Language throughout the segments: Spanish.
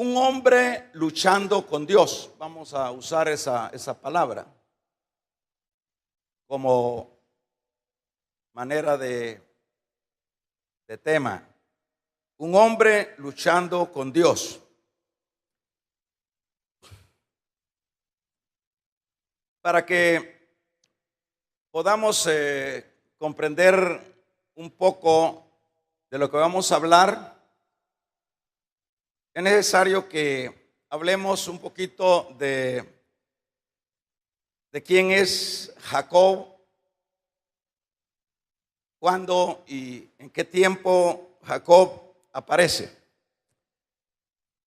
Un hombre luchando con Dios. Vamos a usar esa palabra como manera de tema. Un hombre luchando con Dios. Para que podamos comprender un poco de lo que vamos a hablar, es necesario que hablemos un poquito de quién es Jacob, cuándo y en qué tiempo Jacob aparece.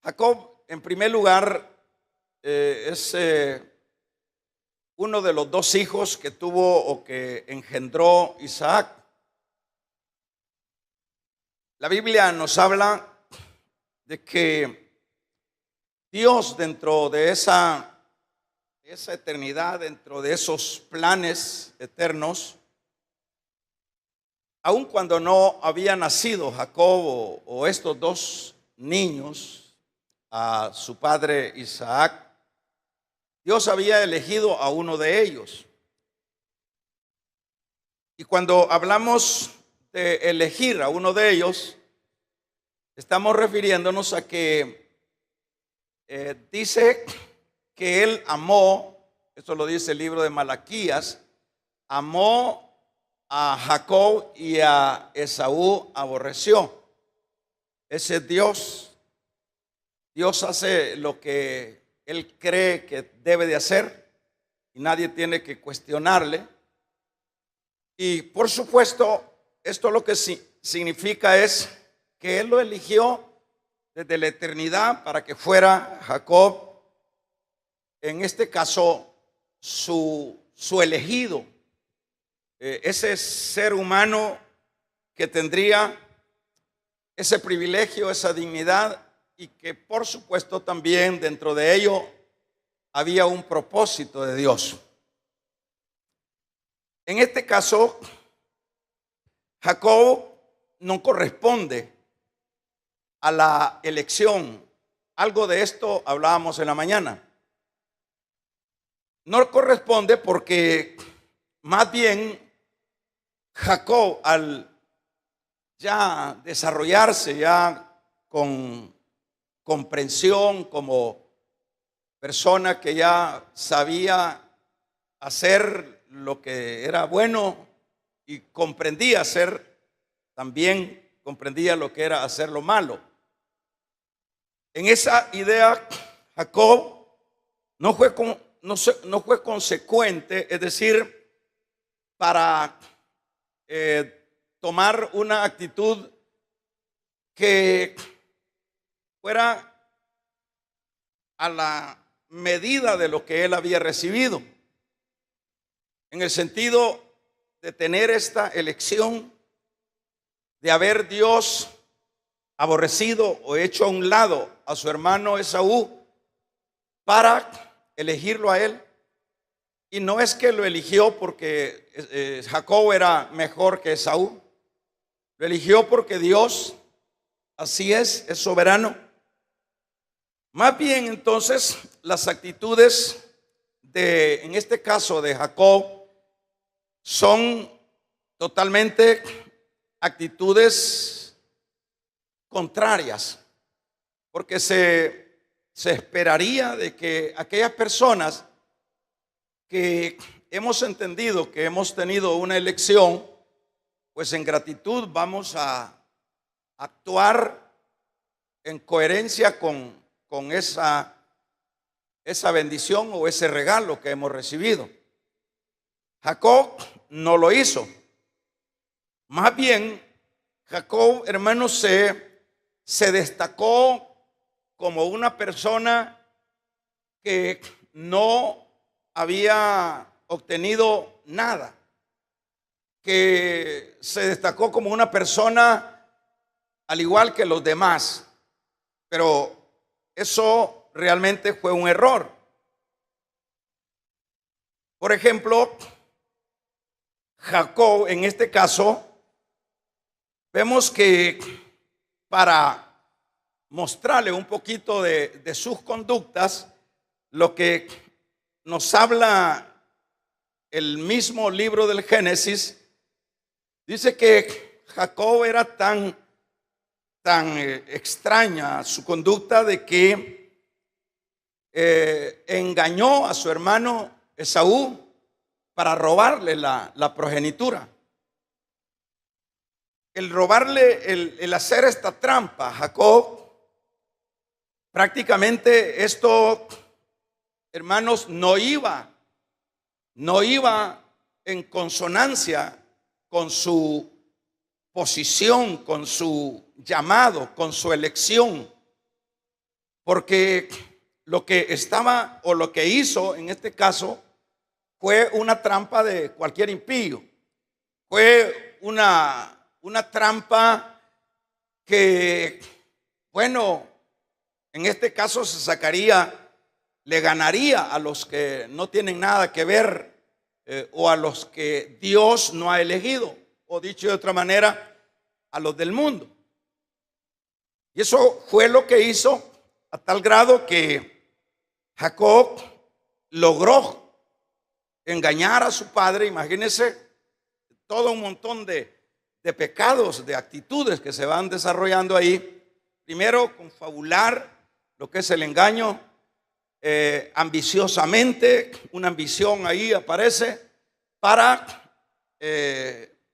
Jacob, en primer lugar, es uno de los dos hijos que tuvo o que engendró Isaac. La Biblia nos habla de que Dios, dentro de esa eternidad, dentro de esos planes eternos, aun cuando no había nacido Jacob o estos dos niños a su padre Isaac, Dios había elegido a uno de ellos. Y cuando hablamos de elegir a uno de ellos, estamos refiriéndonos a que dice que él amó, esto lo dice el libro de Malaquías, amó a Jacob y a Esaú aborreció. Ese es Dios. Dios hace lo que Él cree que debe de hacer y nadie tiene que cuestionarle. Y por supuesto, esto lo que significa es que Él lo eligió desde la eternidad para que fuera Jacob, en este caso, su elegido. Ese ser humano que tendría ese privilegio, esa dignidad, y que por supuesto también dentro de ello había un propósito de Dios. En este caso, Jacob no corresponde a la elección. Algo de esto hablábamos en la mañana. No corresponde porque más bien Jacob, al ya desarrollarse ya con comprensión como persona que ya sabía hacer lo que era bueno y comprendía hacer, también comprendía lo que era hacer lo malo. En esa idea, Jacob no fue consecuente, es decir, para tomar una actitud que fuera a la medida de lo que él había recibido, en el sentido de tener esta elección de haber Dios aborrecido o hecho a un lado a su hermano Esaú para elegirlo a él. Y no es que lo eligió porque Jacob era mejor que Esaú. Lo eligió porque Dios, así es soberano. Más bien entonces las actitudes en este caso de Jacob, son totalmente actitudes contrarias, porque se esperaría de que aquellas personas que hemos entendido que hemos tenido una elección, pues en gratitud vamos a actuar en coherencia con esa bendición o ese regalo que hemos recibido. Jacob no lo hizo. Más bien, Jacob, hermanos, se destacó como una persona que no había obtenido nada, que se destacó como una persona al igual que los demás, pero eso realmente fue un error. Por ejemplo, Jacob, en este caso, vemos que para mostrarle un poquito de sus conductas, lo que nos habla el mismo libro del Génesis. Dice que Jacob era tan extraña su conducta de que engañó a su hermano Esaú para robarle la progenitura. El robarle, el hacer esta trampa a Jacob, prácticamente esto, hermanos, no iba en consonancia con su posición, con su llamado, con su elección, porque lo que estaba o lo que hizo en este caso fue una trampa de cualquier impío. Fue una trampa que, bueno, en este caso se sacaría, le ganaría a los que no tienen nada que ver o a los que Dios no ha elegido, o dicho de otra manera, a los del mundo. Y eso fue lo que hizo, a tal grado que Jacob logró engañar a su padre. Imagínense todo un montón de pecados, de actitudes que se van desarrollando ahí. Primero, confabular, lo que es el engaño, ambiciosamente, una ambición ahí aparece para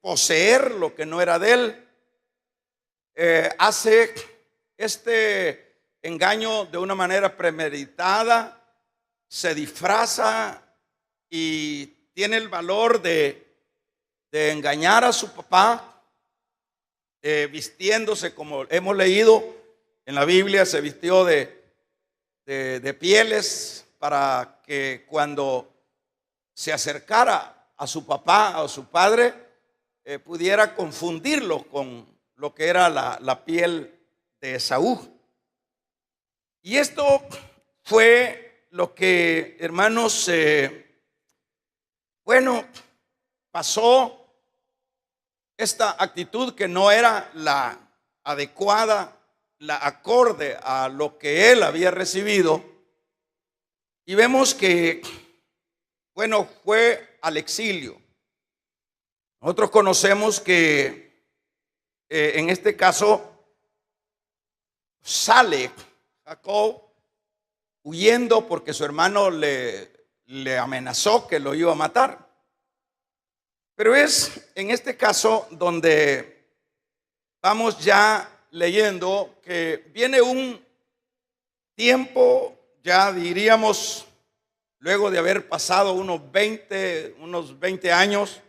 poseer lo que no era de él. Hace este engaño de una manera premeditada, se disfraza y tiene el valor de engañar a su papá, vistiéndose, como hemos leído en la Biblia, se vistió de pieles para que cuando se acercara a su papá o su padre pudiera confundirlo con lo que era la piel de Esaú. Y esto fue lo que, hermanos, pasó. Esta actitud que no era la adecuada, la acorde a lo que él había recibido. Y vemos que, fue al exilio. Nosotros conocemos que en este caso sale Jacob huyendo porque su hermano le amenazó que lo iba a matar. Pero es en este caso donde vamos ya leyendo que viene un tiempo, ya diríamos, luego de haber pasado unos 20 años,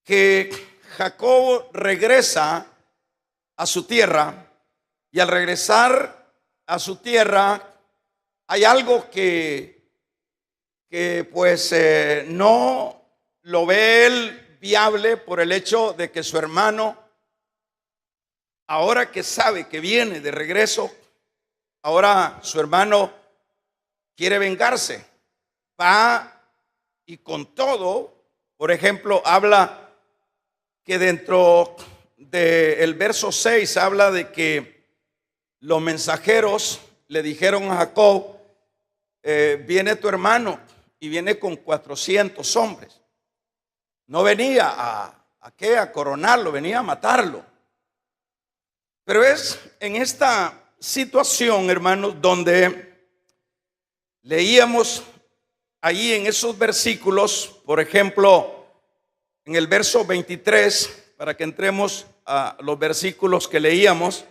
que Jacob regresa a su tierra. Y al regresar a su tierra hay algo que no lo ve él viable, por el hecho de que su hermano, ahora que sabe que viene de regreso, ahora su hermano quiere vengarse. Va y con todo, por ejemplo, habla que dentro del verso 6 habla de que los mensajeros le dijeron a Jacob, viene tu hermano y viene con 400 hombres. No venía a coronarlo, venía a matarlo. Pero es en esta situación, hermanos, donde leíamos ahí en esos versículos, por ejemplo, en el verso 23, para que entremos a los versículos que leíamos.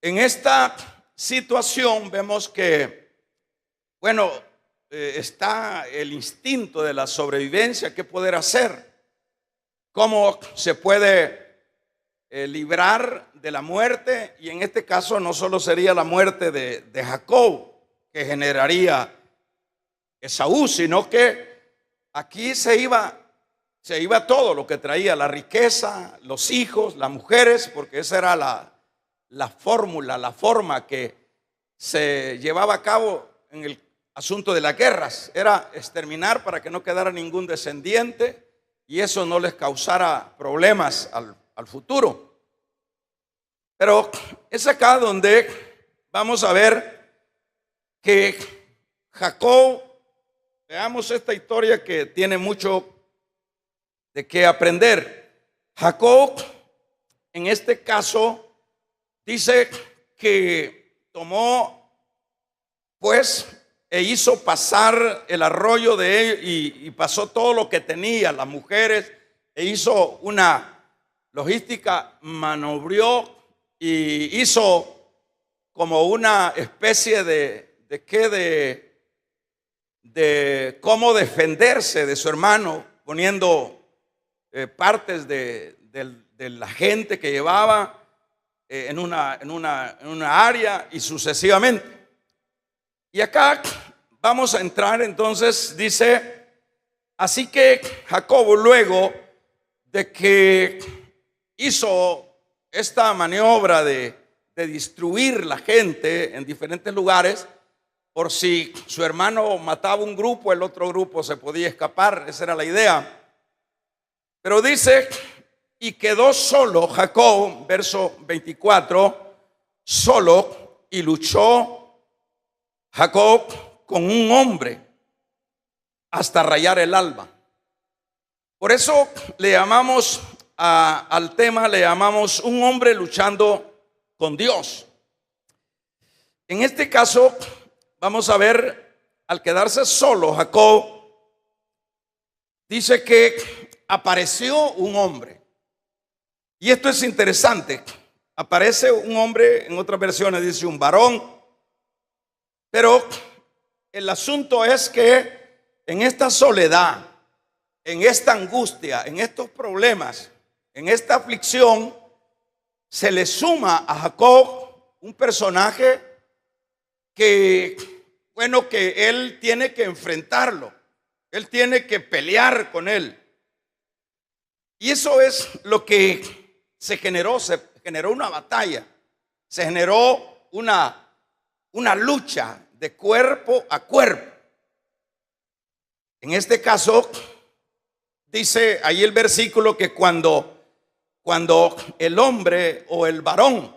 En esta situación vemos que, está el instinto de la sobrevivencia. ¿Qué poder hacer? ¿Cómo se puede librar de la muerte? Y en este caso no solo sería la muerte de Jacob que generaría Esaú, sino que aquí se iba todo lo que traía, la riqueza, los hijos, las mujeres, porque esa era la fórmula, la forma que se llevaba a cabo en el asunto de las guerras. Era exterminar para que no quedara ningún descendiente y eso no les causara problemas al futuro. Pero es acá donde vamos a ver que Jacob, veamos esta historia que tiene mucho de qué aprender. Jacob, en este caso, dice que tomó, pues, e hizo pasar el arroyo de él y pasó todo lo que tenía, las mujeres, e hizo una logística, maniobró y hizo como una especie de cómo defenderse de su hermano, poniendo partes de la gente que llevaba en una área y sucesivamente. Y acá vamos a entrar entonces, dice, así que Jacob, luego de que hizo esta maniobra de destruir la gente en diferentes lugares, por si su hermano mataba un grupo, el otro grupo se podía escapar, esa era la idea. Pero dice, y quedó solo Jacob, verso 24, solo, y luchó Jacob con un hombre hasta rayar el alba. Por eso le llamamos al tema, le llamamos un hombre luchando con Dios. En este caso, vamos a ver, al quedarse solo Jacob, dice que apareció un hombre. Y esto es interesante. Aparece un hombre, en otras versiones dice un varón. Pero el asunto es que en esta soledad, en esta angustia, en estos problemas, en esta aflicción, se le suma a Jacob un personaje que, bueno, que él tiene que enfrentarlo, él tiene que pelear con él. Y eso es lo que se generó una batalla, se generó una lucha de cuerpo a cuerpo. En este caso, dice ahí el versículo que cuando el hombre o el varón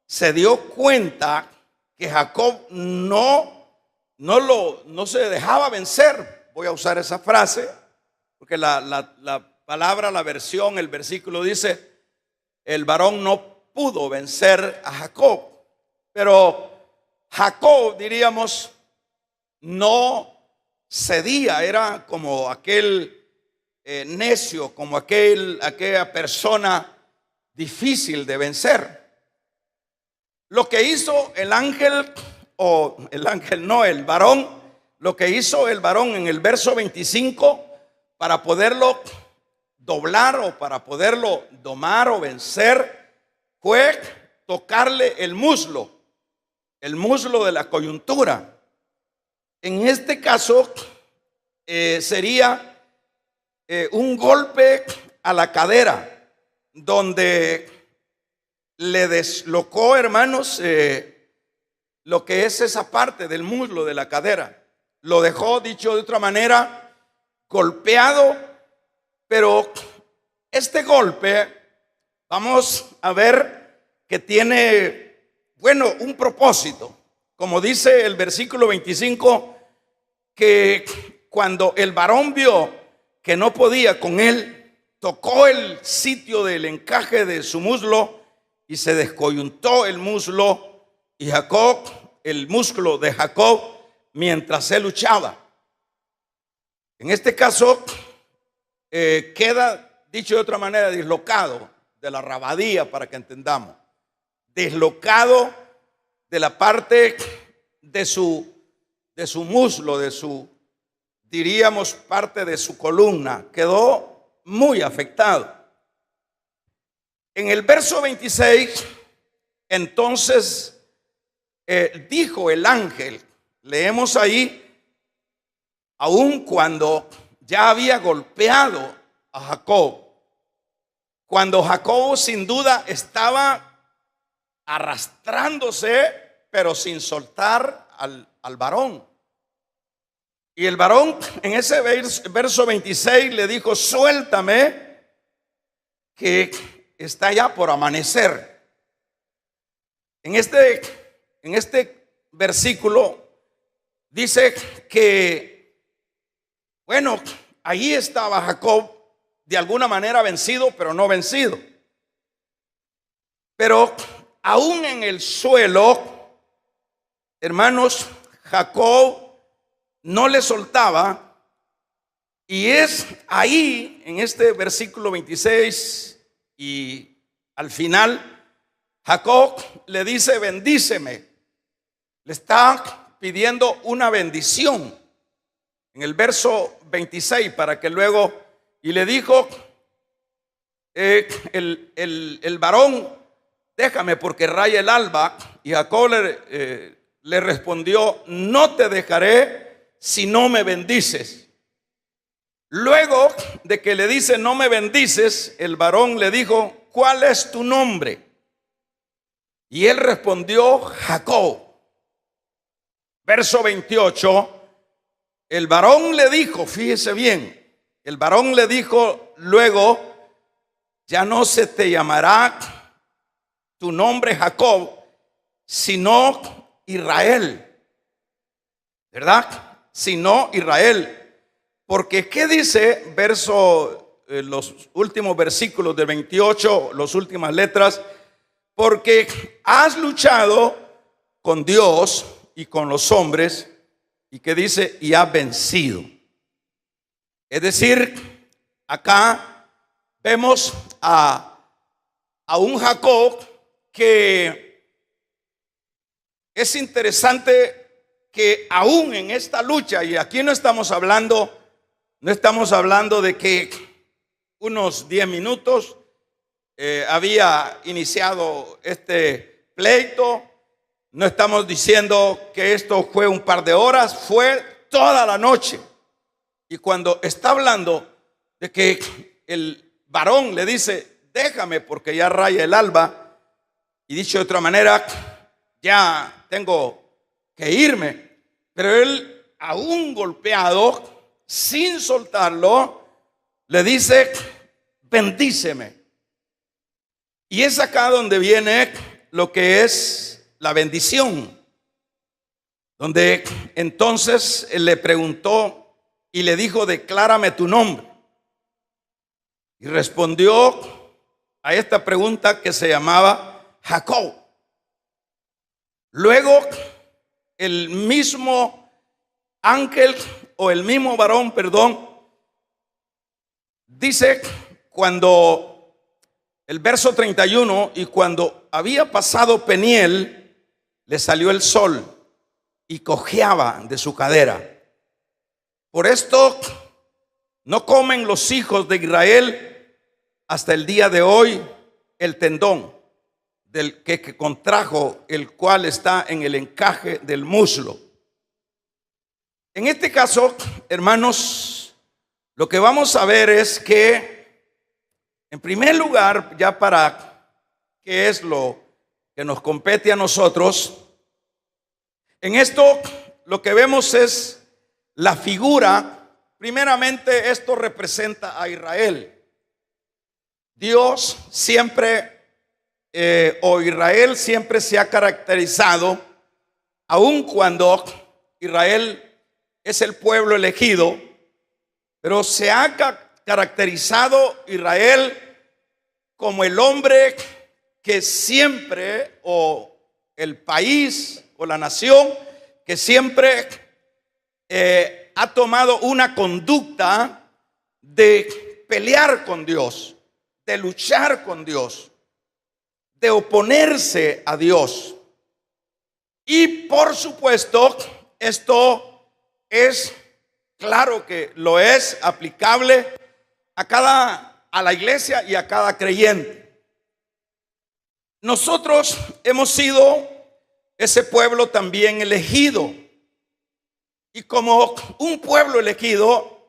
se dio cuenta que Jacob no se dejaba vencer, voy a usar esa frase, porque la palabra, la versión, el versículo dice, el varón no pudo vencer a Jacob, pero Jacob, diríamos, no cedía, era como aquel necio, como aquella persona difícil de vencer. Lo que hizo el varón, lo que hizo el varón en el verso 25 para poderlo doblar o para poderlo domar o vencer fue tocarle el muslo de la coyuntura. En este caso sería un golpe a la cadera, donde le deslocó, hermanos, lo que es esa parte del muslo de la cadera. Lo dejó, dicho de otra manera, golpeado, pero este golpe, vamos a ver que tiene, bueno, un propósito. Como dice el versículo 25, que cuando el varón vio que no podía con él, tocó el sitio del encaje de su muslo y se descoyuntó el muslo y el músculo de Jacob mientras él luchaba. En este caso queda, dicho de otra manera, dislocado de la rabadía, para que entendamos, dislocado de la parte de su muslo, diríamos parte de su columna, quedó muy afectado. En el verso 26, entonces dijo el ángel, leemos ahí, aun cuando ya había golpeado a Jacob, cuando Jacob sin duda estaba arrastrándose, pero sin soltar al varón. Y el varón en ese verso 26 le dijo: suéltame, que está ya por amanecer. En este versículo dice que, bueno, ahí estaba Jacob de alguna manera vencido, pero no vencido. Pero aún en el suelo, hermanos, Jacob no le soltaba. Y es ahí, en este versículo 26 y al final, Jacob le dice: bendíceme. Le está pidiendo una bendición. En el verso 26, para que luego, y le dijo el varón: déjame porque raya el alba. Y Jacob le respondió: no te dejaré si no me bendices. Luego de que le dice: no me bendices, el varón le dijo: ¿cuál es tu nombre? Y él respondió: Jacob. Verso 28, el varón le dijo, fíjese bien, el varón le dijo luego: ya no se te llamará tu nombre Jacob, sino Israel. ¿Verdad? Sino Israel. Porque ¿qué dice los últimos versículos del 28, las últimas letras? Porque has luchado con Dios y con los hombres, y que dice: y has vencido. Es decir, acá vemos a un Jacob que es interesante que aún en esta lucha, y aquí no estamos hablando de que unos 10 minutos había iniciado este pleito. No estamos diciendo que esto fue un par de horas, fue toda la noche. Y cuando está hablando de que el varón le dice: déjame porque ya raya el alba, y dicho de otra manera, ya tengo que irme, pero él, aún golpeado, sin soltarlo, le dice: bendíceme. Y es acá donde viene lo que es la bendición, donde entonces él le preguntó y le dijo: declárame tu nombre. Y respondió a esta pregunta que se llamaba Jacob. Luego el mismo ángel, o el mismo varón, perdón, dice, cuando el verso 31, y cuando había pasado Peniel, le salió el sol y cojeaba de su cadera. Por esto no comen los hijos de Israel hasta el día de hoy el tendón del que contrajo, el cual está en el encaje del muslo. En este caso, hermanos, lo que vamos a ver es que, en primer lugar, ya para qué es lo que nos compete a nosotros, en esto lo que vemos es la figura. Primeramente, esto representa a Israel. Dios siempre, o Israel siempre se ha caracterizado, aun cuando Israel es el pueblo elegido, pero se ha caracterizado Israel como el hombre que siempre, o el país o la nación que siempre ha tomado una conducta de pelear con Dios, de luchar con Dios, de oponerse a Dios. Y por supuesto, esto es claro que lo es aplicable a la iglesia y a cada creyente. Nosotros hemos sido ese pueblo también elegido. Y como un pueblo elegido,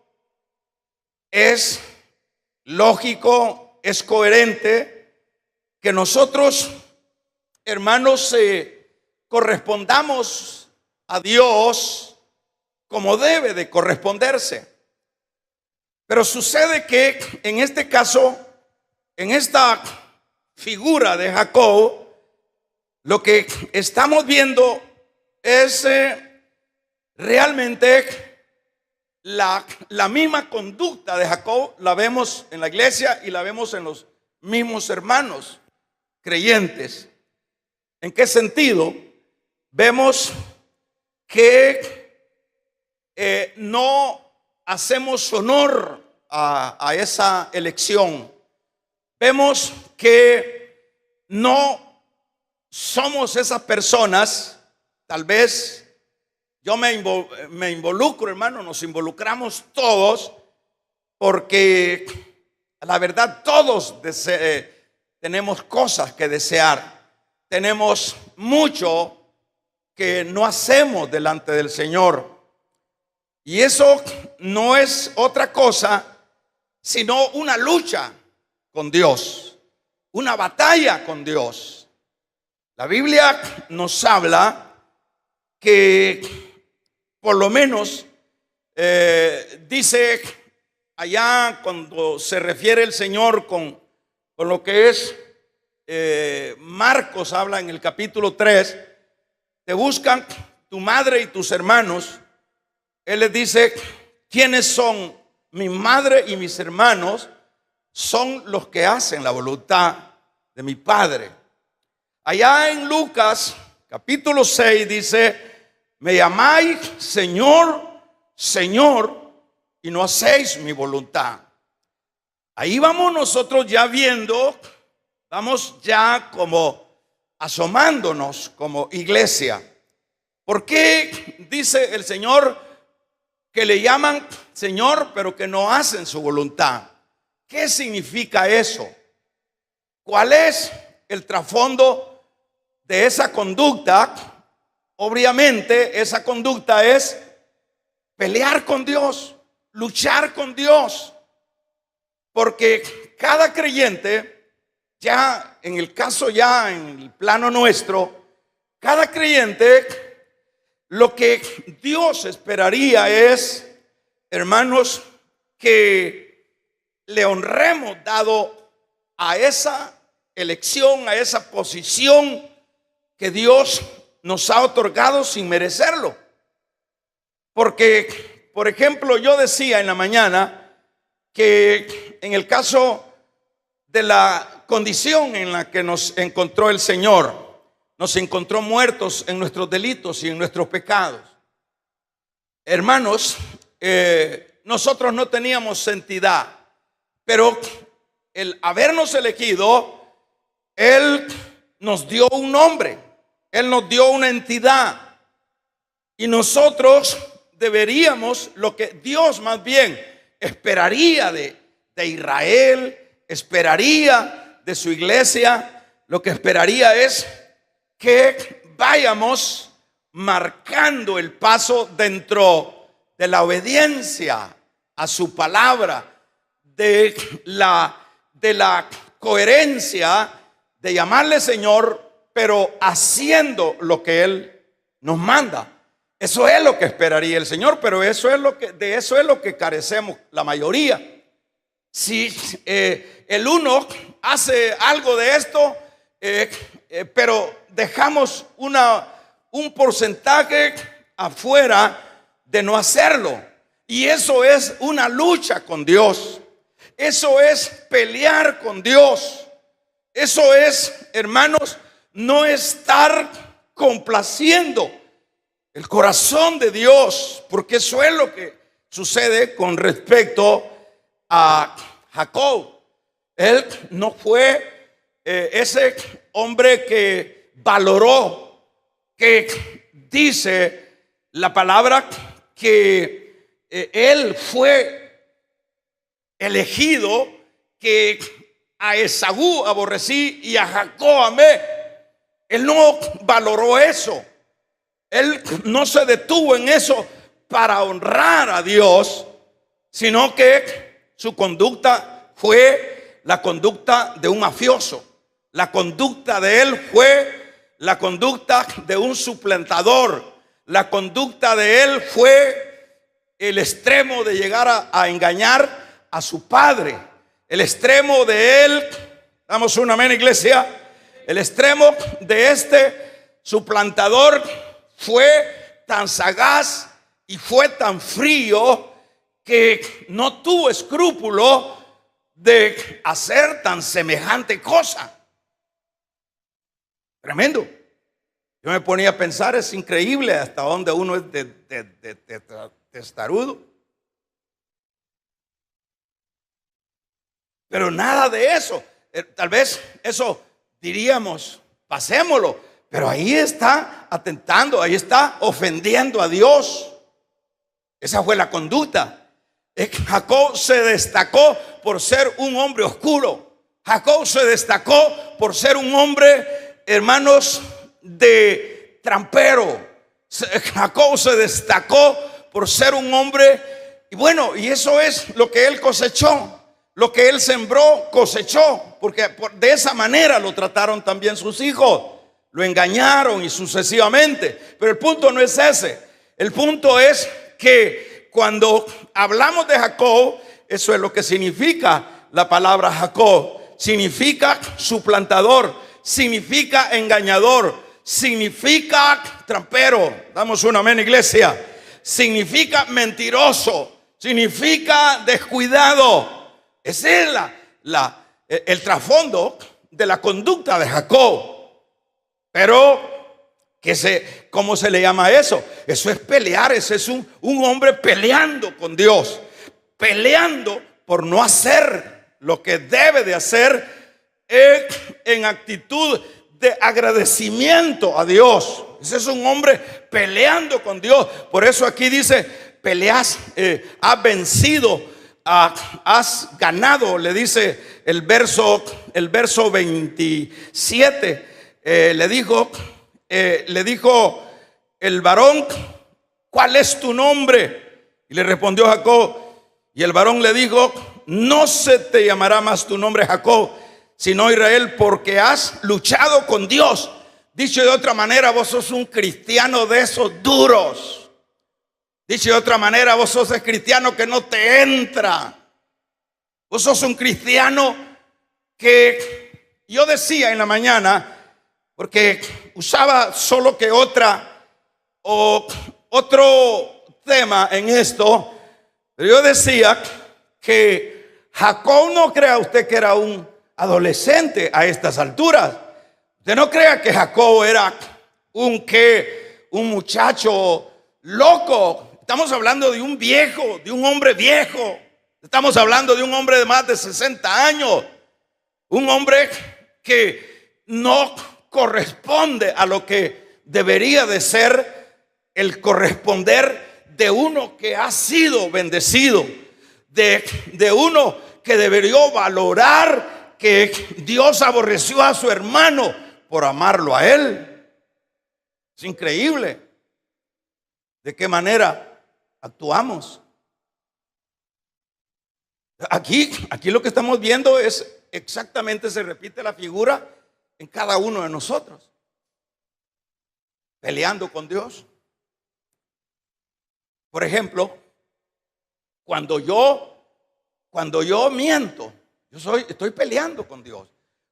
es lógico, es coherente que nosotros, hermanos, correspondamos a Dios como debe de corresponderse. Pero sucede que en este caso, en esta figura de Jacob, lo que estamos viendo es realmente la misma conducta de Jacob. La vemos en la iglesia y la vemos en los mismos hermanos creyentes. ¿En qué sentido? Vemos que no hacemos honor a esa elección. Vemos que no somos esas personas. Tal vez yo me involucro, hermano, nos involucramos todos, porque la verdad todos tenemos cosas que desear. Tenemos mucho que no hacemos delante del Señor. Y eso no es otra cosa sino una lucha con Dios, una batalla con Dios. La Biblia nos habla que por lo menos dice allá cuando se refiere el Señor con lo que es Marcos, habla en el capítulo 3, te buscan tu madre y tus hermanos. Él les dice: ¿quiénes son? Mi madre y mis hermanos son los que hacen la voluntad de mi Padre. Allá en Lucas capítulo 6 dice: me llamáis Señor, Señor, y no hacéis mi voluntad. Ahí vamos nosotros ya viendo, vamos ya como asomándonos como iglesia. ¿Por qué dice el Señor que le llaman Señor pero que no hacen su voluntad? ¿Qué significa eso? ¿Cuál es el trasfondo de esa conducta? Obviamente esa conducta es pelear con Dios, luchar con Dios, porque cada creyente, ya en el caso, ya en el plano nuestro, cada creyente, lo que Dios esperaría es, hermanos, que le honremos dado a esa elección, a esa posición que Dios nos ha otorgado sin merecerlo. Porque, por ejemplo, yo decía en la mañana que en el caso de la condición en la que nos encontró el Señor, nos encontró muertos en nuestros delitos y en nuestros pecados. Hermanos, nosotros no teníamos santidad, pero el habernos elegido, Él nos dio un nombre, Él nos dio una entidad, y nosotros deberíamos, lo que Dios más bien esperaría de Israel, esperaría de su iglesia, lo que esperaría es que vayamos marcando el paso dentro de la obediencia a su palabra, de la coherencia de llamarle Señor, pero haciendo lo que Él nos manda. Eso es lo que esperaría el Señor, pero de eso es lo que carecemos la mayoría. Si el uno hace algo de esto, pero dejamos un porcentaje afuera de no hacerlo, y eso es una lucha con Dios. Eso es pelear con Dios. Eso es, hermanos, no estar complaciendo el corazón de Dios, porque eso es lo que sucede con respecto a Jacob. Él no fue ese hombre que valoró, que dice la palabra que él fue elegido, que a Esaú aborrecí y a Jacob amé. Él no valoró eso. Él no se detuvo en eso para honrar a Dios, sino que su conducta fue la conducta de un mafioso. La conducta de él fue la conducta de un suplantador. La conducta de él fue el extremo de llegar a engañar a su padre. El extremo de él, damos un amén, iglesia. el extremo de este suplantador fue tan sagaz y fue tan frío que no tuvo escrúpulo de hacer tan semejante cosa. Tremendo. Yo me ponía a pensar, es increíble hasta dónde uno es de testarudo. Pero nada de eso. Tal vez eso diríamos, pasémoslo. Pero ahí está atentando, ahí está ofendiendo a Dios. Esa fue la conducta. Jacob se destacó por ser un hombre oscuro. Jacob se destacó por ser un hombre, hermanos, de trampero. Jacob se destacó por ser un hombre, y bueno, y eso es lo que él cosechó. Lo que él sembró, cosechó, porque de esa manera lo trataron también sus hijos. Lo engañaron y sucesivamente. Pero el punto no es ese. El punto es que cuando hablamos de Jacob, eso es lo que significa la palabra Jacob. Significa suplantador, significa engañador, significa trampero. Damos un amén, iglesia. Significa mentiroso, significa descuidado. Ese es el trasfondo de la conducta de Jacob. Pero, ¿cómo se le llama eso? Eso es pelear, ese es un hombre peleando con Dios. Peleando por no hacer lo que debe de hacer en actitud de agradecimiento a Dios. Ese es un hombre peleando con Dios. Por eso aquí dice, peleas, has vencido, has ganado, le dice el verso 27. Le dijo el varón, ¿cuál es tu nombre? Y le respondió Jacob. Y el varón le dijo, no se te llamará más tu nombre Jacob, sino Israel, porque has luchado con Dios. Dicho de otra manera, vos sos un cristiano de esos duros. Dicho de otra manera, vos sos el cristiano que no te entra. Vos sos un cristiano que, yo decía en la mañana, porque usaba solo que otro tema en esto, pero yo decía que Jacob, no crea usted que era un adolescente a estas alturas. Usted no crea que Jacob era un muchacho loco. Estamos hablando de un viejo, de un hombre viejo. Estamos hablando de un hombre de más de 60 años. Un hombre que no corresponde a lo que debería de ser el corresponder de uno que ha sido bendecido, de uno que debería valorar que Dios aborreció a su hermano por amarlo a él. Es increíble de qué manera actuamos. Aquí lo que estamos viendo es exactamente, se repite la figura en cada uno de nosotros, peleando con Dios. Por ejemplo, cuando yo miento, estoy peleando con Dios.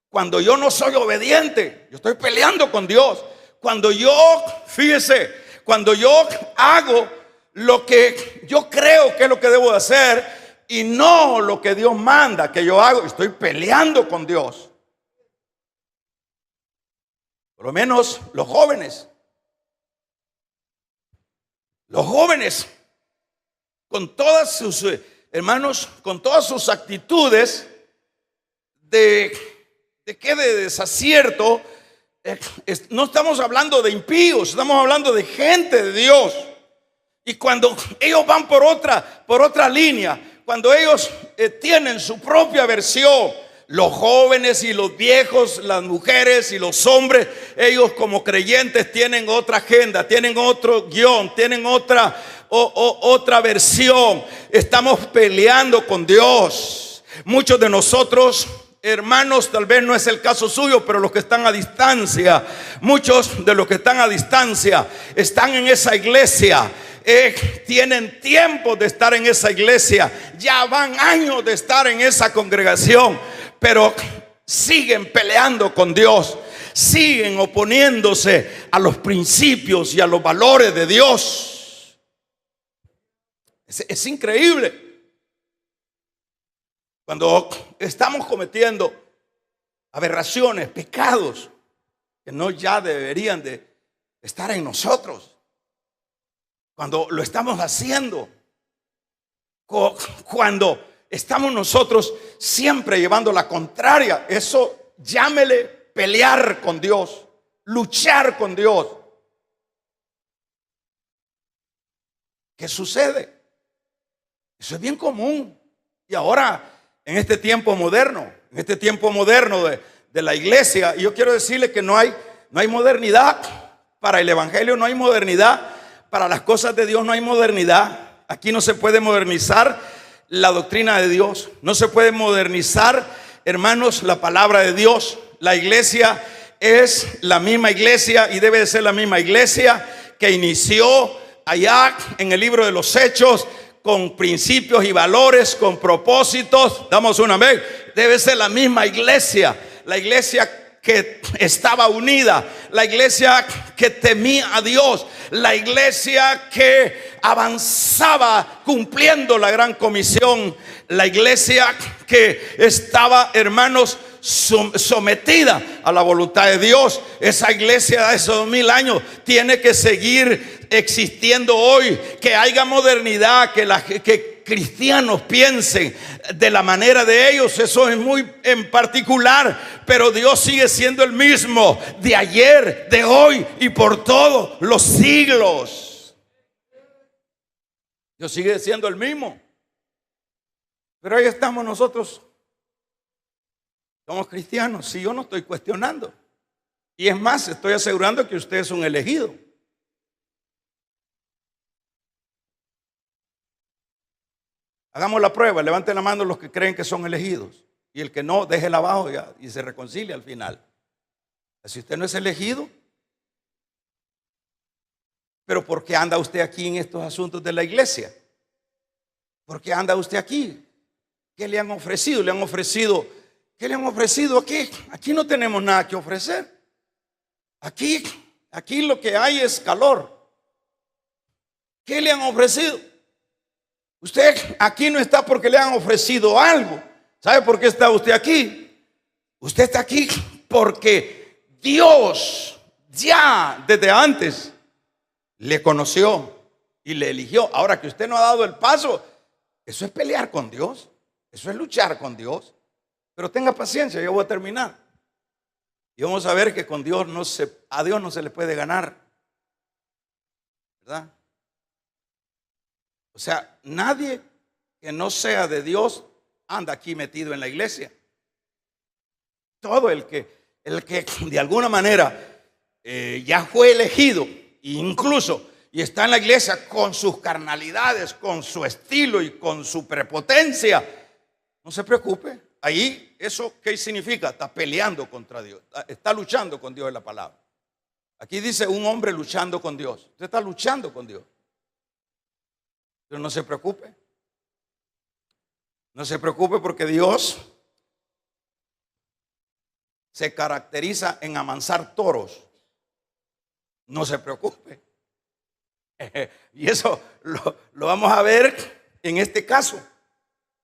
Cuando yo no soy obediente, yo estoy peleando con Dios. Cuando yo hago lo que yo creo que es lo que debo de hacer y no lo que Dios manda que yo hago, estoy peleando con Dios. Por lo menos los jóvenes, con todas sus hermanos, con todas sus actitudes de desacierto, no estamos hablando de impíos, estamos hablando de gente de Dios. Y cuando ellos van por otra línea, cuando ellos tienen su propia versión, los jóvenes y los viejos, las mujeres y los hombres, ellos como creyentes tienen otra agenda, tienen otro guión, tienen otra versión. Estamos peleando con Dios. Muchos de nosotros, hermanos, tal vez no es el caso suyo, pero los que están a distancia, muchos de los que están a distancia están en esa iglesia. Tienen tiempo de estar en esa iglesia, ya van años de estar en esa congregación, pero siguen peleando con Dios, siguen oponiéndose a los principios y a los valores de Dios. Es increíble. Cuando estamos cometiendo aberraciones, pecados que no ya deberían de estar en nosotros, cuando lo estamos haciendo, cuando estamos nosotros siempre llevando la contraria, eso llámele pelear con Dios, luchar con Dios. ¿Qué sucede? Eso es bien común. Y ahora, en este tiempo moderno, de la iglesia, yo quiero decirle que no hay modernidad para el evangelio, no hay modernidad para las cosas de Dios, no hay modernidad. Aquí no se puede modernizar la doctrina de Dios, no se puede modernizar, hermanos, la palabra de Dios. La iglesia es la misma iglesia y debe de ser la misma iglesia que inició allá en el libro de los Hechos, con principios y valores, con propósitos. Damos un amén. Debe ser la misma iglesia, la iglesia que estaba unida, la iglesia que temía a Dios, la iglesia que avanzaba cumpliendo la gran comisión, la iglesia que estaba, hermanos, sometida a la voluntad de Dios. Esa iglesia de esos 2000 años tiene que seguir existiendo hoy. Que haya modernidad, que cristianos piensen de la manera de ellos, eso es muy en particular, pero Dios sigue siendo el mismo de ayer, de hoy y por todos los siglos. Dios sigue siendo el mismo. Pero ahí estamos nosotros, somos cristianos. Y yo no estoy cuestionando, y es más, estoy asegurando que usted es un elegido. Hagamos la prueba, levanten la mano los que creen que son elegidos, y el que no, déjela abajo ya, y se reconcilia al final. Si usted no es elegido, pero ¿por qué anda usted aquí en estos asuntos de la iglesia? ¿Por qué anda usted aquí? ¿Qué le han ofrecido? ¿Qué le han ofrecido aquí? Aquí no tenemos nada que ofrecer. Aquí lo que hay es calor. ¿Qué le han ofrecido? Usted aquí no está porque le han ofrecido algo. ¿Sabe por qué está usted aquí? Usted está aquí porque Dios ya desde antes le conoció y le eligió. Ahora que usted no ha dado el paso, eso es pelear con Dios, eso es luchar con Dios. Pero tenga paciencia, yo voy a terminar. Y vamos a ver que con Dios a Dios no se le puede ganar, ¿verdad? O sea, nadie que no sea de Dios anda aquí metido en la iglesia. Todo el que de alguna manera ya fue elegido, incluso, y está en la iglesia con sus carnalidades, con su estilo y con su prepotencia, no se preocupe. Ahí, ¿eso qué significa? Está peleando contra Dios, está luchando con Dios en la palabra. Aquí dice un hombre luchando con Dios. Usted está luchando con Dios. Pero no se preocupe. No se preocupe, porque Dios se caracteriza en amansar toros. No se preocupe. Y eso lo vamos a ver en este caso.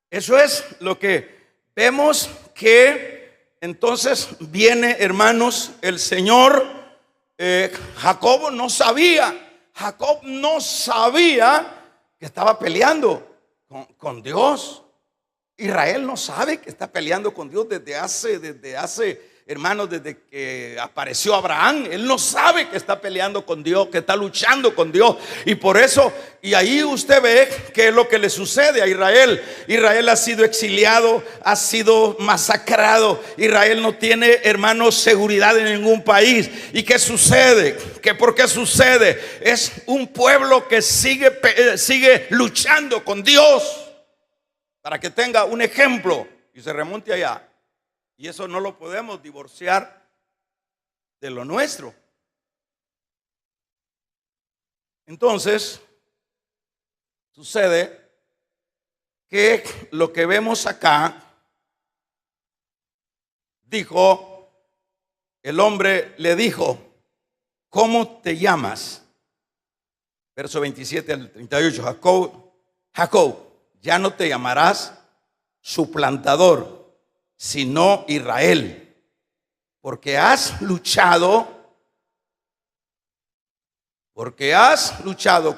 Eso es lo que vemos, que entonces viene, hermanos, el Señor. Jacob no sabía que estaba peleando con Dios. Israel no sabe que está peleando con Dios desde hace, hermanos, desde que apareció Abraham. Él no sabe que está peleando con Dios, que está luchando con Dios. Y por eso, y ahí usted ve qué es lo que le sucede a Israel. Israel ha sido exiliado, ha sido masacrado. Israel no tiene, hermanos, seguridad en ningún país. ¿Y qué sucede? ¿Por qué sucede? Es un pueblo que sigue luchando con Dios. Para que tenga un ejemplo y se remonte allá. Y eso no lo podemos divorciar de lo nuestro. Entonces, sucede que lo que vemos acá, dijo el hombre le dijo: ¿cómo te llamas? Verso 27 al 38. Jacob, Jacob, ya no te llamarás suplantador, sino Israel, porque has luchado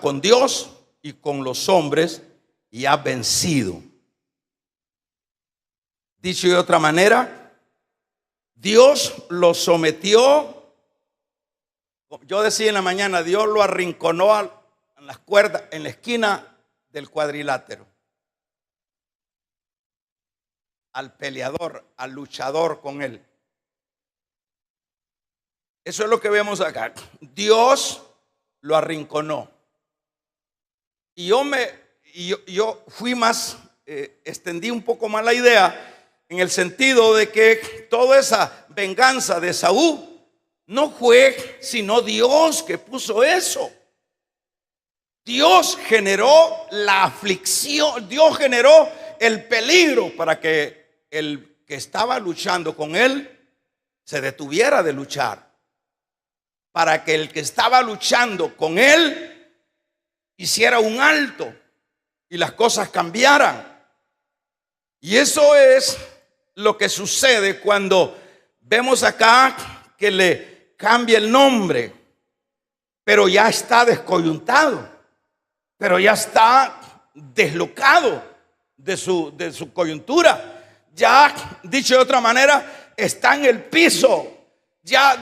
con Dios y con los hombres y has vencido. Dicho de otra manera, Dios lo sometió. Yo decía en la mañana, Dios lo arrinconó en las cuerdas, en la esquina del cuadrilátero. Al peleador, al luchador con él. Eso es lo que vemos acá. Dios lo arrinconó. Y yo fui más, extendí un poco más la idea, en el sentido de que toda esa venganza de Saúl no fue sino Dios que puso eso. Dios generó la aflicción, Dios generó el peligro para que el que estaba luchando con él se detuviera de luchar, para que el que estaba luchando con él hiciera un alto y las cosas cambiaran. Y eso es lo que sucede cuando vemos acá que le cambia el nombre, pero ya está descoyuntado, pero ya está deslocado de su coyuntura. Ya, dicho de otra manera, está en el piso. Ya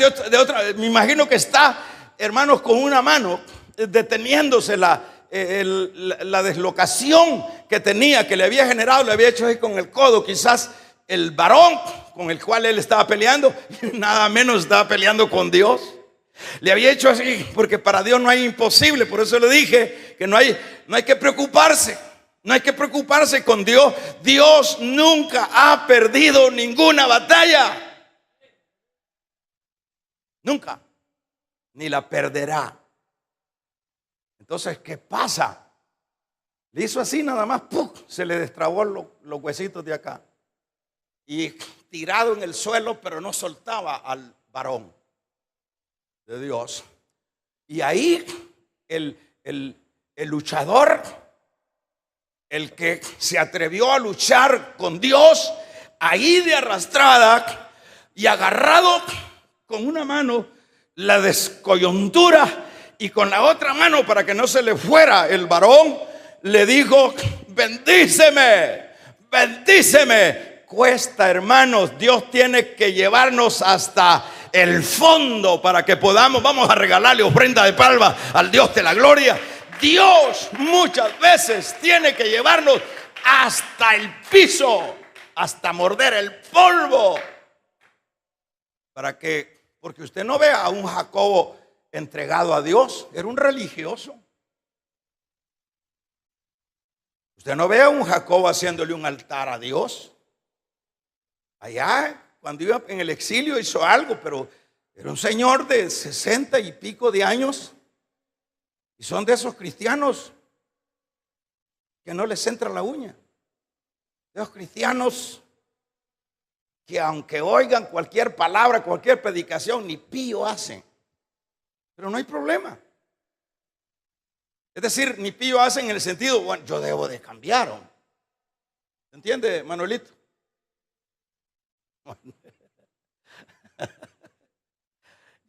me imagino que está, hermanos, con una mano deteniéndose la deslocación que tenía, que le había generado, le había hecho ahí con el codo. Quizás el varón con el cual él estaba peleando, nada menos estaba peleando con Dios. Le había hecho así, porque para Dios no hay imposible. Por eso le dije que no hay que preocuparse. No hay que preocuparse con Dios. Dios nunca ha perdido ninguna batalla. Nunca. Ni la perderá. Entonces, ¿qué pasa? Le hizo así nada más, ¡pum!, se le destrabó los huesitos de acá. Y tirado en el suelo, pero no soltaba al varón de Dios. Y ahí el luchador, el que se atrevió a luchar con Dios, ahí de arrastrada y agarrado con una mano la descoyuntura y con la otra mano, para que no se le fuera el varón, le dijo: bendíceme, bendíceme. Cuesta, hermanos, Dios tiene que llevarnos hasta el fondo para que podamos, vamos a regalarle ofrenda de palma al Dios de la gloria. Dios muchas veces tiene que llevarnos hasta el piso, hasta morder el polvo, porque usted no vea a un Jacobo entregado a Dios, era un religioso. Usted no ve a un Jacobo haciéndole un altar a Dios. Allá, cuando iba en el exilio, hizo algo, pero era un señor de 60 y pico de años. Y son de esos cristianos que no les entra la uña. De esos cristianos que aunque oigan cualquier palabra, cualquier predicación, ni pío hacen. Pero no hay problema. Es decir, ni pío hacen en el sentido, bueno, yo debo de cambiar. ¿Entiende, Manuelito?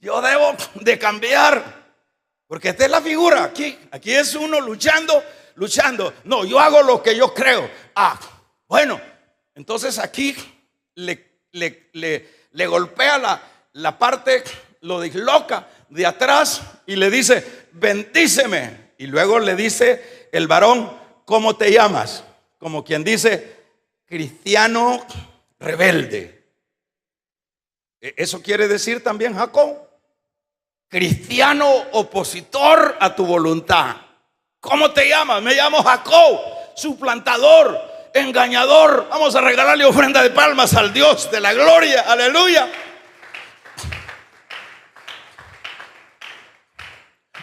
Yo debo de cambiar, porque esta es la figura. Aquí es uno luchando. No, yo hago lo que yo creo. Bueno, entonces aquí le golpea la parte, lo disloca de atrás y le dice: bendíceme. Y luego le dice el varón: ¿cómo te llamas? Como quien dice, cristiano rebelde. Eso quiere decir también Jacob, cristiano opositor a tu voluntad. ¿Cómo te llamas? Me llamo Jacob, suplantador, engañador. Vamos a regalarle ofrenda de palmas al Dios de la gloria. Aleluya.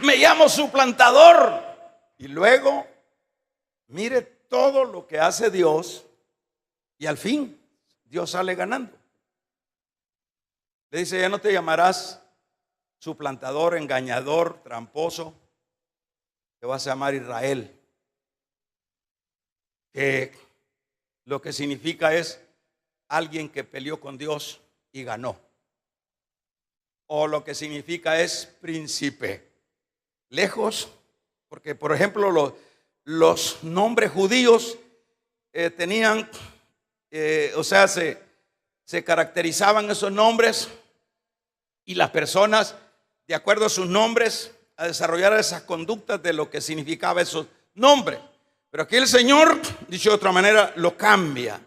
Me llamo suplantador. Y luego, mire todo lo que hace Dios, y al fin Dios sale ganando. Le dice: ya no te llamarás suplantador, engañador, tramposo, te vas a llamar Israel, que lo que significa es alguien que peleó con Dios y ganó, o lo que significa es príncipe. Lejos, porque por ejemplo los nombres judíos tenían, se caracterizaban esos nombres, y las personas, de acuerdo a sus nombres, a desarrollar esas conductas de lo que significaba esos nombres. Pero aquí el Señor, dicho de otra manera, lo cambia.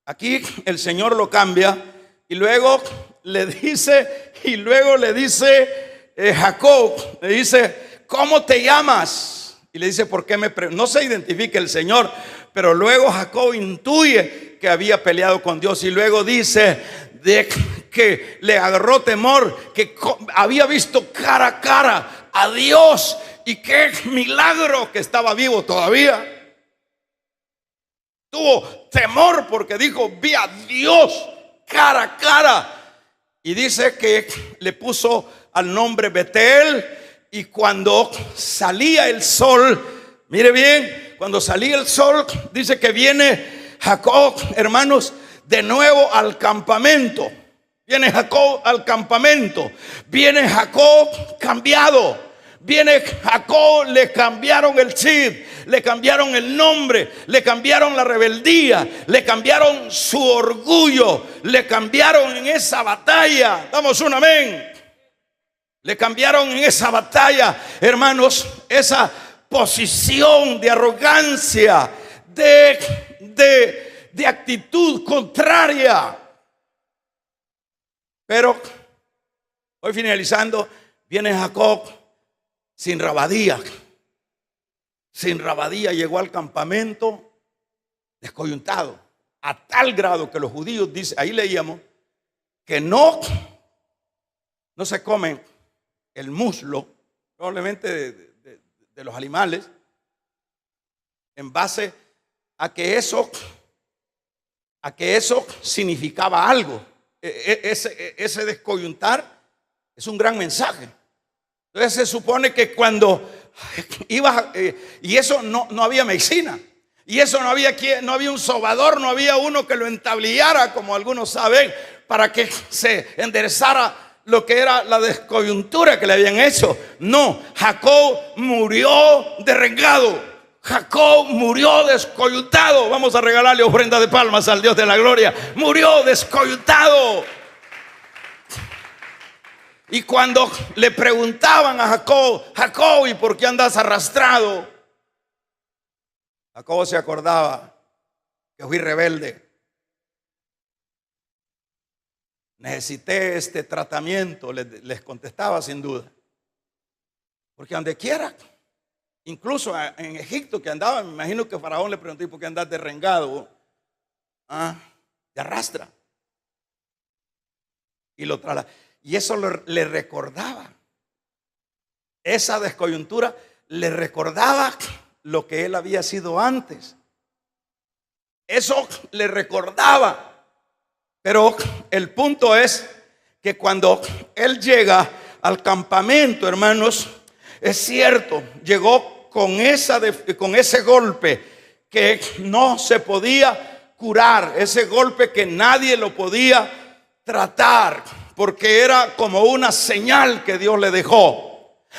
Aquí el Señor lo cambia y luego le dice Jacob, le dice: ¿cómo te llamas? Y le dice: ¿por qué me preguntas? No se identifica el Señor, pero luego Jacob intuye que había peleado con Dios, y luego dice de que le agarró temor, que había visto cara a cara a Dios, y qué milagro que estaba vivo todavía. Tuvo temor porque dijo: vi a Dios cara a cara. Y dice que le puso al nombre Betel. Y cuando salía el sol, mire bien, cuando salía el sol, dice que viene Jacob, hermanos, de nuevo al campamento. Viene Jacob al campamento. Viene Jacob cambiado. Viene Jacob, le cambiaron el chip, le cambiaron el nombre, le cambiaron la rebeldía, le cambiaron su orgullo, le cambiaron en esa batalla. Damos un amén. Le cambiaron en esa batalla, hermanos, esa posición de arrogancia, de actitud contraria. Pero hoy, finalizando, viene Jacob sin rabadía. Sin rabadía llegó al campamento descoyuntado, a tal grado que los judíos dicen, ahí leíamos, que no se comen el muslo, probablemente de los animales, en base a que eso significaba algo. Ese descoyuntar es un gran mensaje. Entonces se supone que cuando ibas, y eso no había medicina, y eso no había un sobador, no había uno que lo entablillara, como algunos saben, para que se enderezara lo que era la descoyuntura que le habían hecho. No, Jacob murió derrengado. Jacob murió descoyuntado. Vamos a regalarle ofrenda de palmas al Dios de la gloria. Murió descoyuntado. Y cuando le preguntaban a Jacob: Jacob, ¿y por qué andas arrastrado? Jacob se acordaba que fui rebelde. Necesité este tratamiento, les contestaba sin duda. Porque donde quiera, incluso en Egipto que andaba, me imagino que Faraón le preguntó: ¿y por qué andas derrengado? Te arrastra. Y lo traslada. Y eso le recordaba, esa descoyuntura le recordaba lo que él había sido antes. Eso le recordaba. Pero el punto es que cuando él llega al campamento, hermanos, es cierto, llegó con ese golpe que no se podía curar, ese golpe que nadie lo podía tratar, porque era como una señal que Dios le dejó.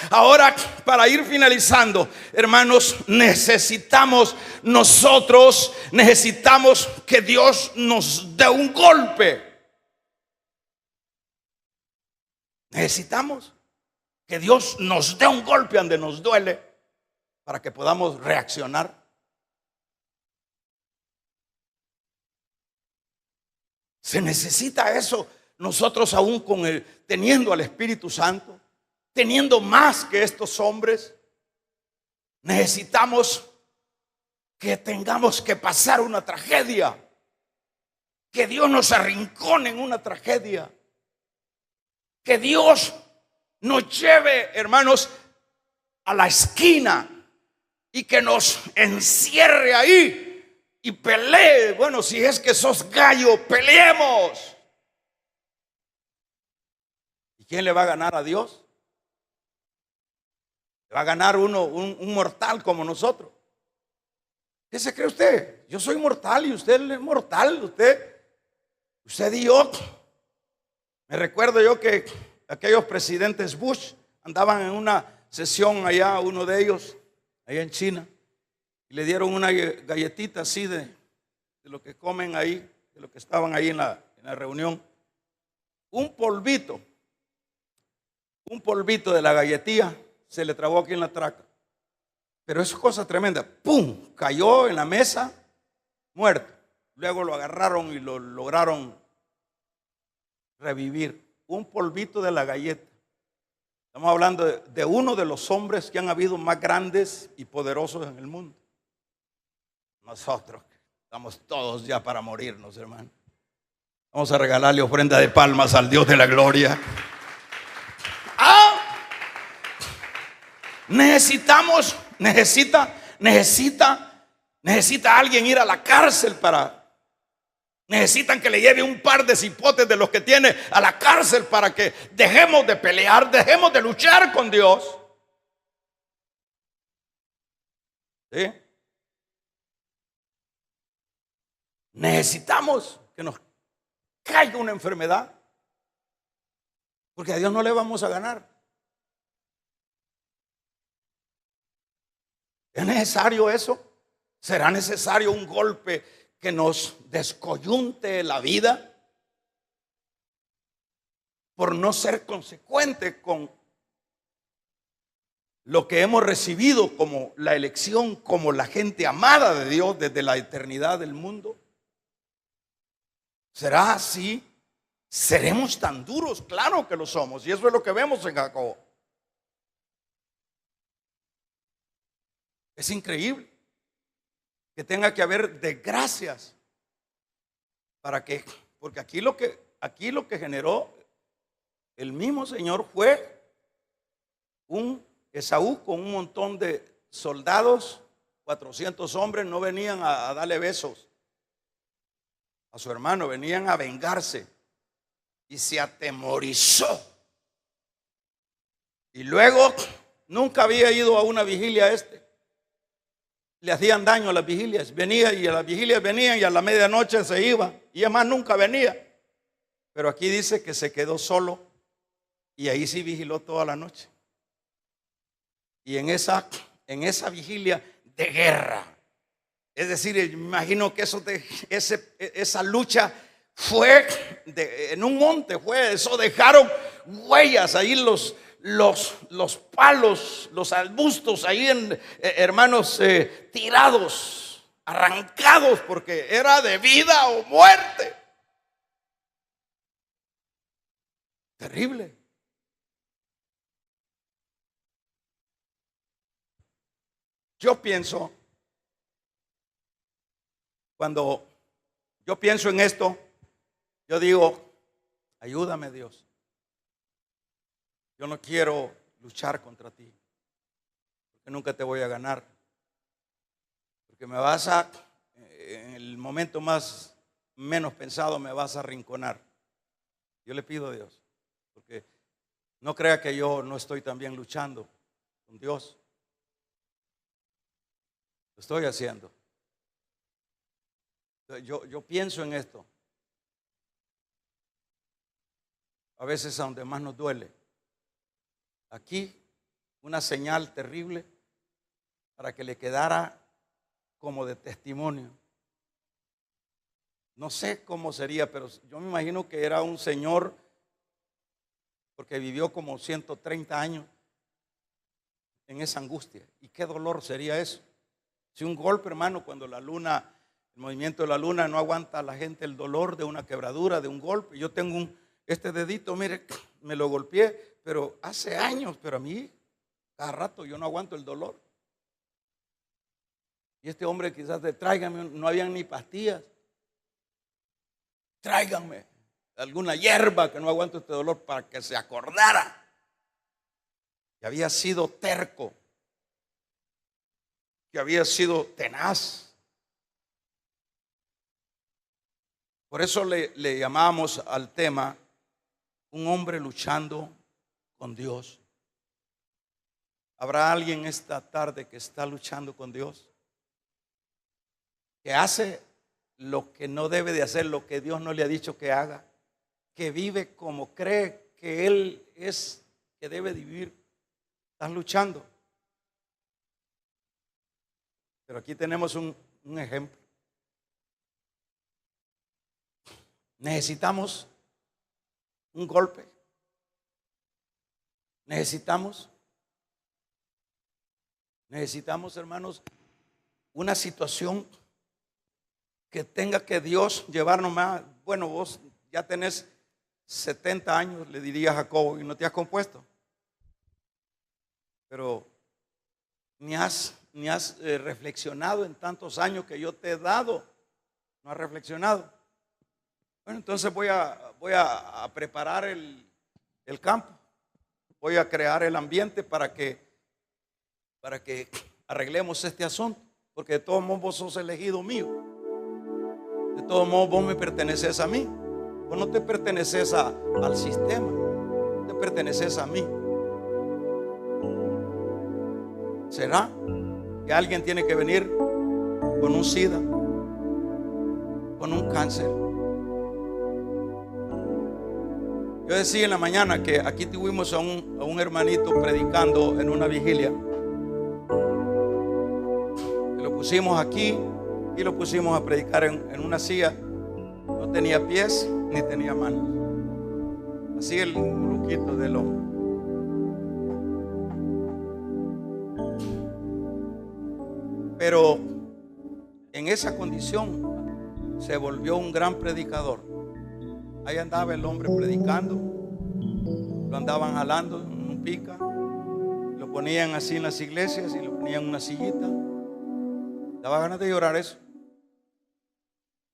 Ahora, para ir finalizando, hermanos, necesitamos que Dios nos dé un golpe. Necesitamos que Dios nos dé un golpe donde nos duele, para que podamos reaccionar. Se necesita eso. Nosotros aún teniendo al Espíritu Santo, teniendo más que estos hombres, necesitamos que tengamos que pasar una tragedia, que Dios nos arrincone en una tragedia, que Dios nos lleve, hermanos, a la esquina y que nos encierre ahí y pelee. Bueno, si es que sos gallo, peleemos. ¿quién le va a ganar a Dios? ¿Le va a ganar un mortal como nosotros? ¿Qué se cree usted? Yo soy mortal y usted es mortal. Usted y yo. Me recuerdo yo que aquellos presidentes Bush andaban en una sesión allá, uno de ellos, allá en China, y le dieron una galletita así de lo que comen ahí, de lo que estaban ahí en la reunión. Un polvito de la galletilla se le trabó aquí en la traca. Pero es cosa tremenda. ¡Pum! Cayó en la mesa, muerto. Luego lo agarraron y lo lograron revivir. Un polvito de la galleta. Estamos hablando de uno de los hombres que han habido más grandes y poderosos en el mundo. Nosotros estamos todos ya para morirnos, hermano. Vamos a regalarle ofrenda de palmas al Dios de la gloria. Necesita alguien ir a la cárcel necesitan que le lleve un par de cipotes de los que tiene a la cárcel para que dejemos de pelear, dejemos de luchar con Dios. ¿Sí? Necesitamos que nos caiga una enfermedad, porque a Dios no le vamos a ganar. ¿Es necesario eso? ¿Será necesario un golpe que nos descoyunte la vida por no ser consecuente con lo que hemos recibido como la elección, como la gente amada de Dios desde la eternidad del mundo? ¿Será así? ¿Seremos tan duros? Claro que lo somos, y eso es lo que vemos en Jacob. Es increíble que tenga que haber desgracias porque aquí lo que generó el mismo Señor fue un Esaú con un montón de soldados, 400 hombres. No venían a darle besos a su hermano, venían a vengarse, y se atemorizó. Y luego nunca había ido a una vigilia le hacían daño a las vigilias. Venía y a las vigilias venían y a la medianoche se iba, y además nunca venía. Pero aquí dice que se quedó solo y ahí sí vigiló toda la noche. Y en esa vigilia de guerra, es decir, imagino que esa lucha fue en un monte, eso dejaron huellas ahí, los palos, los arbustos ahí, hermanos, tirados, arrancados, porque era de vida o muerte. Terrible. Cuando yo pienso en esto, yo digo: ayúdame, Dios. Yo no quiero luchar contra ti, porque nunca te voy a ganar, porque en el momento menos pensado me vas a arrinconar. Yo le pido a Dios, porque no crea que yo no estoy también luchando con Dios. Lo estoy haciendo. Yo pienso en esto. A veces a donde más nos duele. Aquí una señal terrible para que le quedara como de testimonio. No sé cómo sería, pero yo me imagino que era un señor, porque vivió como 130 años en esa angustia. ¿Y qué dolor sería eso? Si un golpe, hermano, cuando el movimiento de la luna no aguanta a la gente el dolor de una quebradura, de un golpe. Yo tengo este dedito, mire, me lo golpeé, pero hace años, pero a mí cada rato yo no aguanto el dolor. Y este hombre quizás tráigame, no habían ni pastillas, tráiganme alguna hierba que no aguanto este dolor, para que se acordara que había sido terco, que había sido tenaz. Por eso le llamamos al tema un hombre luchando con Dios. ¿Habrá alguien esta tarde que está luchando con Dios? Que hace lo que no debe de hacer, lo que Dios no le ha dicho que haga, que vive como cree que Él es, que debe vivir. Estás luchando. Pero aquí tenemos un ejemplo. Necesitamos un golpe. Necesitamos, hermanos, una situación que tenga que Dios llevarnos más. Bueno, vos ya tenés 70 años, le diría a Jacob, y no te has compuesto. Pero ni has reflexionado en tantos años que yo te he dado. No has reflexionado. Bueno, entonces voy a preparar el campo. Voy a crear el ambiente para que arreglemos este asunto. Porque de todos modos vos sos elegido mío. De todos modos vos me perteneces a mí. Vos no te perteneces al sistema. Te perteneces a mí. ¿Será que alguien tiene que venir con un SIDA, con un cáncer? Yo decía en la mañana que aquí tuvimos a un hermanito predicando en una vigilia. Lo pusimos aquí y lo pusimos a predicar en una silla. No tenía pies ni tenía manos. Así el luquito del hombre. Pero en esa condición se volvió un gran predicador. Ahí andaba el hombre predicando, lo andaban jalando en un pica, lo ponían así en las iglesias y lo ponían en una sillita. Daba ganas de llorar eso.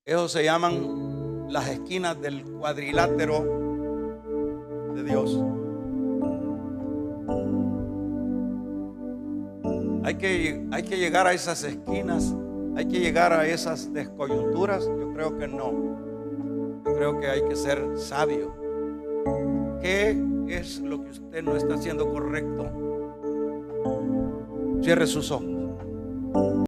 Esos se llaman las esquinas del cuadrilátero de Dios. Hay que llegar a esas esquinas, hay que llegar a esas descoyunturas. Yo creo que no. Yo creo que hay que ser sabio. ¿Qué es lo que usted no está haciendo correcto? Cierre sus ojos.